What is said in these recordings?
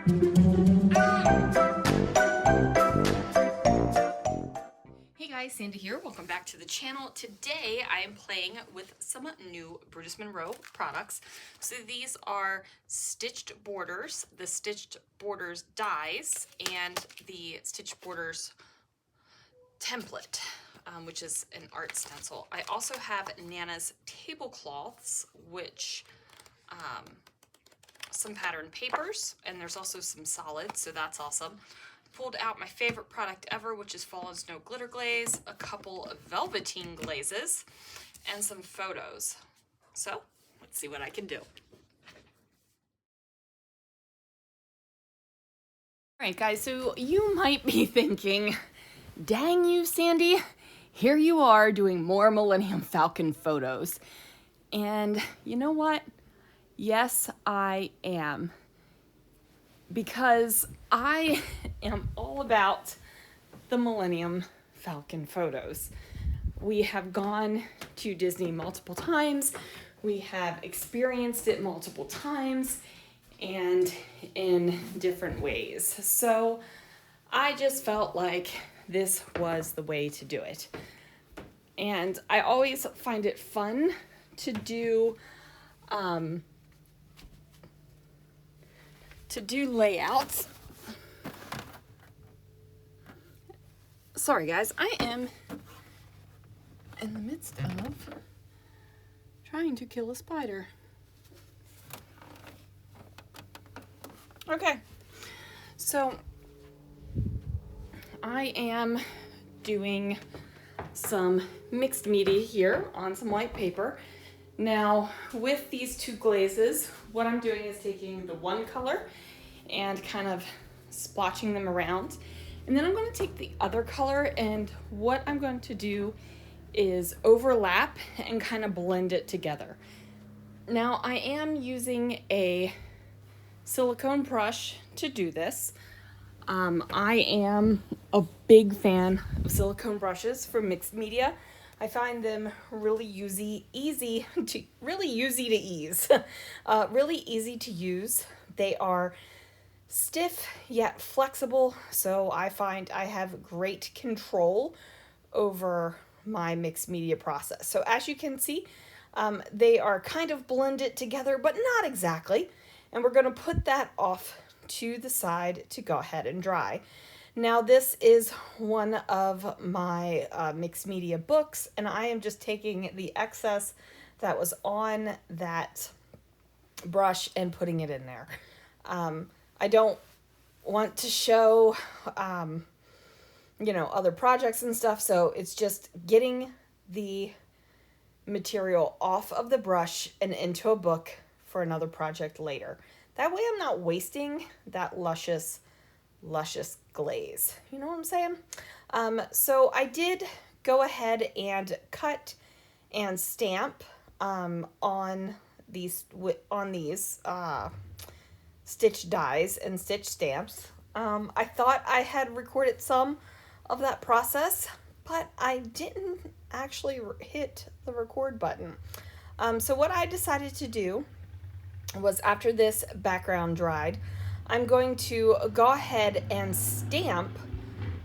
Hey guys, Sandy here. Welcome back to the channel. Today I am playing with some new Brutus Monroe products. So these are stitched borders, the stitched borders dies, and the stitched borders template, which is an art stencil. I also have Nana's tablecloths, which some pattern papers, and there's also some solids, so that's awesome. Pulled out my favorite product ever, which is Fall and Snow Glitter Glaze, a couple of velveteen glazes, and some photos. So let's see what I can do. All right, guys, so you might be thinking, dang you, Sandy, here you are doing more Millennium Falcon photos. And you know what? Yes, I am. Because I am all about the Millennium Falcon photos. We have gone to Disney multiple times. We have experienced it multiple times and in different ways. So I just felt like this was the way to do it. And I always find it fun to do layouts. Sorry guys, I am in the midst of trying to kill a spider. Okay, so I am doing some mixed media here on some white paper. Now, with these two glazes, what I'm doing is taking the one color and kind of splotching them around. And then I'm going to take the other color, and what I'm going to do is overlap and kind of blend it together. Now, I am using a silicone brush to do this. I am a big fan of silicone brushes for mixed media. I find them really easy to use. They are stiff yet flexible, so I find I have great control over my mixed media process. So as you can see, they are kind of blended together, but not exactly. And we're going to put that off to the side to go ahead and dry. Now this is one of my mixed media books, and I am just taking the excess that was on that brush and putting it in there. I don't want to show, other projects and stuff, so it's just getting the material off of the brush and into a book for another project later. That way I'm not wasting that luscious glaze. You know what I'm saying? So I did go ahead and cut and stamp on these stitch dies and stitch stamps. I thought I had recorded some of that process, but I didn't actually hit the record button. So what I decided to do was, after this background dried, I'm going to go ahead and stamp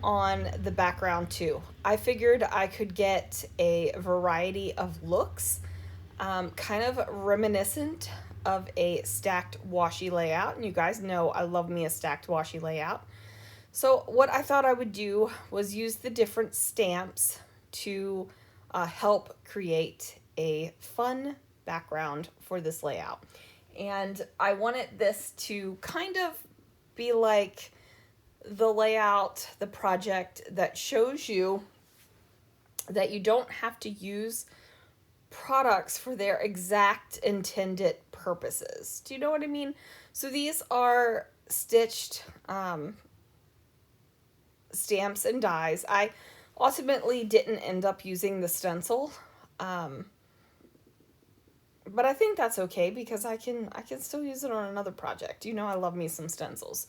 on the background too. I figured I could get a variety of looks, kind of reminiscent of a stacked washi layout. And you guys know I love me a stacked washi layout. So what I thought I would do was use the different stamps to help create a fun background for this layout. And I wanted this to kind of be like the layout, the project that shows you that you don't have to use products for their exact intended purposes. Do you know what I mean? So these are stitched stamps and dies. I ultimately didn't end up using the stencil. But I think that's okay because I can still use it on another project. You know, I love me some stencils.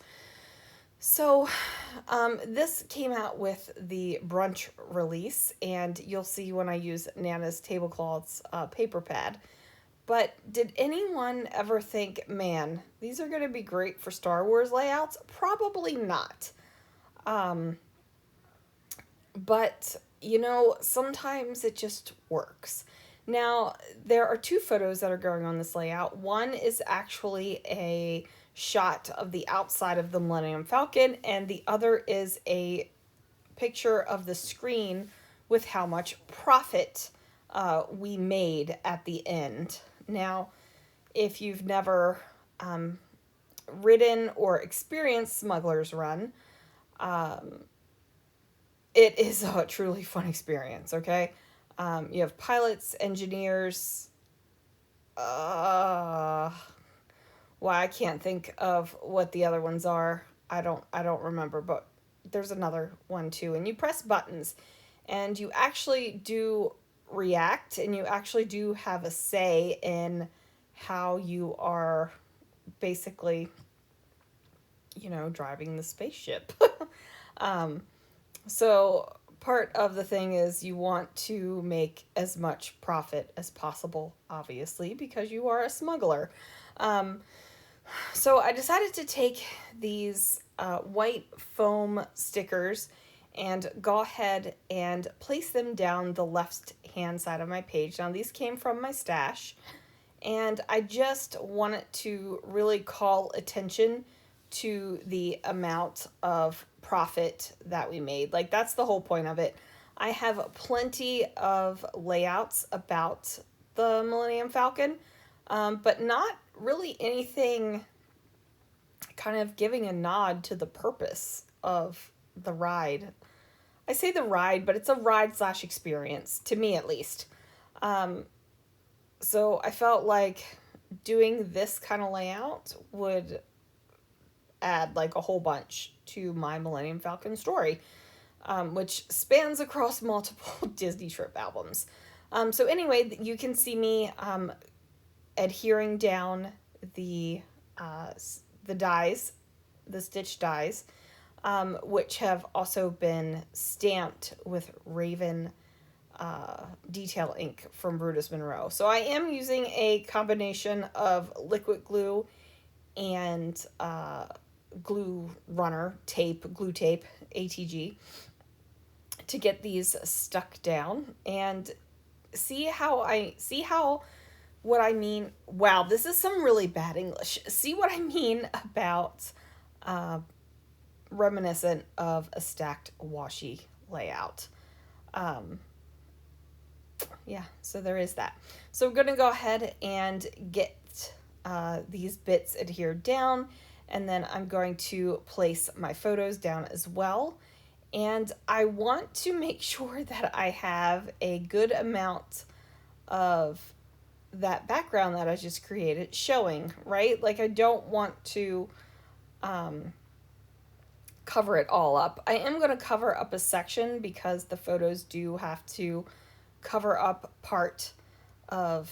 So this came out with the brunch release, and you'll see when I use Nana's tablecloths paper pad. But did anyone ever think, man, these are going to be great for Star Wars layouts? Probably not. Um, but, sometimes it just works. Now, there are two photos that are going on this layout. One is actually a shot of the outside of the Millennium Falcon, and the other is a picture of the screen with how much profit we made at the end. Now, if you've never ridden or experienced Smuggler's Run, it is a truly fun experience, okay? You have pilots, engineers. Well, I can't think of what the other ones are. I don't remember, but there's another one too. And you press buttons, and you actually do react, and you actually do have a say in how you are basically, driving the spaceship. So part of the thing is you want to make as much profit as possible, obviously, because you are a smuggler. Um, so I decided to take these white foam stickers and go ahead and place them down the left hand side of my page. Now these came from my stash, and I just wanted to really call attention to the amount of profit that we made. Like, that's the whole point of it. I have plenty of layouts about the Millennium Falcon, but not really anything kind of giving a nod to the purpose of the ride. I say the ride, but it's a ride slash experience, to me at least. So I felt like doing this kind of layout would add like a whole bunch to my Millennium Falcon story, which spans across multiple Disney trip albums. So anyway, you can see me adhering down the dies, the stitch dies, which have also been stamped with Raven detail ink from Brutus Monroe. So I am using a combination of liquid glue and glue runner tape, glue tape, ATG, to get these stuck down. And see what I mean. Wow, this is some really bad English. See what I mean about reminiscent of a stacked washi layout. Yeah, so there is that. So I'm going to go ahead and get these bits adhered down, and then I'm going to place my photos down as well. And I want to make sure that I have a good amount of that background that I just created showing, right? Like, I don't want to cover it all up. I am going to cover up a section because the photos do have to cover up part of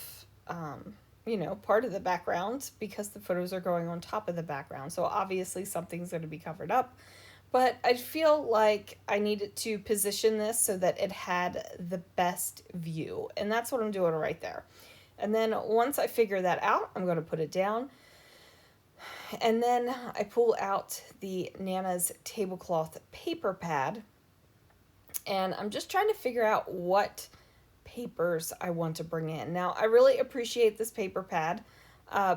part of the background, because the photos are going on top of the background. So obviously something's going to be covered up. But I feel like I needed to position this so that it had the best view. And that's what I'm doing right there. And then once I figure that out, I'm going to put it down. And then I pull out the Nana's tablecloth paper pad. And I'm just trying to figure out what papers I want to bring in. Now, I really appreciate this paper pad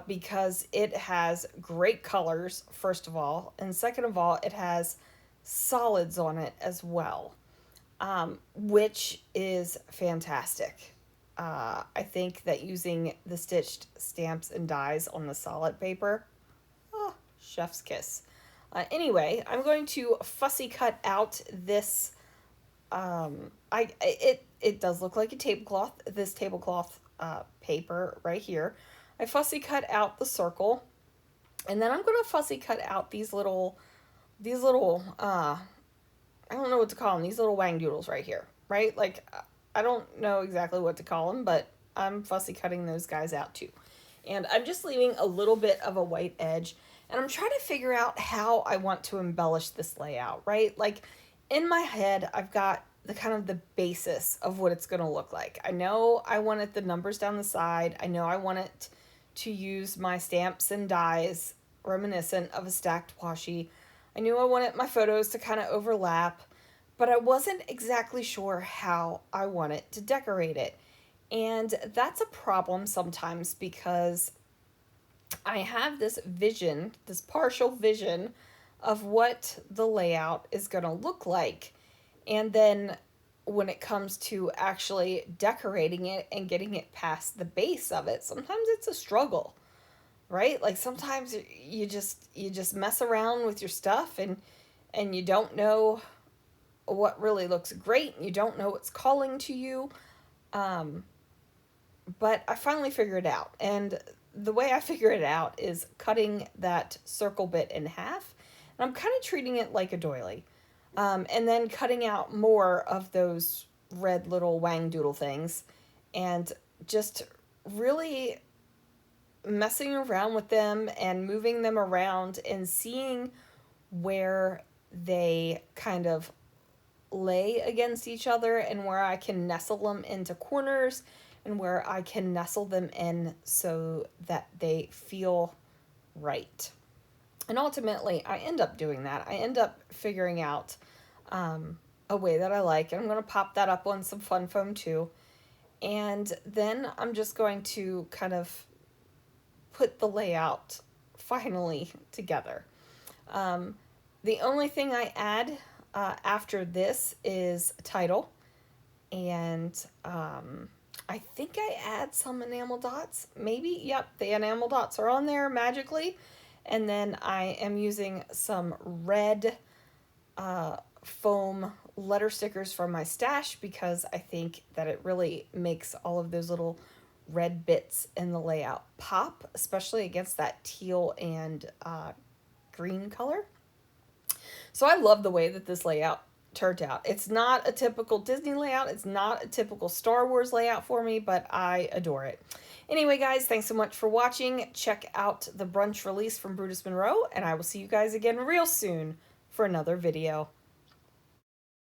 because it has great colors, first of all, and second of all, it has solids on it as well, which is fantastic. I think that using the stitched stamps and dies on the solid paper, chef's kiss. Anyway, I'm going to fussy cut out this. It does look like a tablecloth. This tablecloth paper right here. I fussy cut out the circle, and then I'm gonna fussy cut out these little I don't know what to call them. These little wang doodles right here, right? Like, I don't know exactly what to call them, but I'm fussy cutting those guys out too. And I'm just leaving a little bit of a white edge, and I'm trying to figure out how I want to embellish this layout, right? Like, in my head, I've got the kind of the basis of what it's going to look like. I know I wanted the numbers down the side. I know I wanted to use my stamps and dies reminiscent of a stacked washi. I knew I wanted my photos to kind of overlap, but I wasn't exactly sure how I wanted to decorate it. And that's a problem sometimes because I have this vision, this partial vision of what the layout is going to look like. And then when it comes to actually decorating it and getting it past the base of it, sometimes it's a struggle, right? Like sometimes you just mess around with your stuff and you don't know what really looks great. You don't know what's calling to you. Um, but I finally figured it out. And the way I figure it out is cutting that circle bit in half. And I'm kind of treating it like a doily. And then cutting out more of those red little wang doodle things and just really messing around with them and moving them around and seeing where they kind of lay against each other and where I can nestle them into corners and where I can nestle them in so that they feel right. And ultimately, I end up doing that. I end up figuring out a way that I like, and I'm going to pop that up on some fun foam too. And then I'm just going to kind of put the layout finally together. The only thing I add after this is a title, and I think I add some enamel dots. Maybe, yep, the enamel dots are on there magically. And then I am using some red foam letter stickers from my stash because I think that it really makes all of those little red bits in the layout pop, especially against that teal and green color. So I love the way that this layout turned out. It's not a typical Disney layout. It's not a typical Star Wars layout for me, but I adore it. Anyway, guys, thanks so much for watching. Check out the brunch release from Brutus Monroe, and I will see you guys again real soon for another video.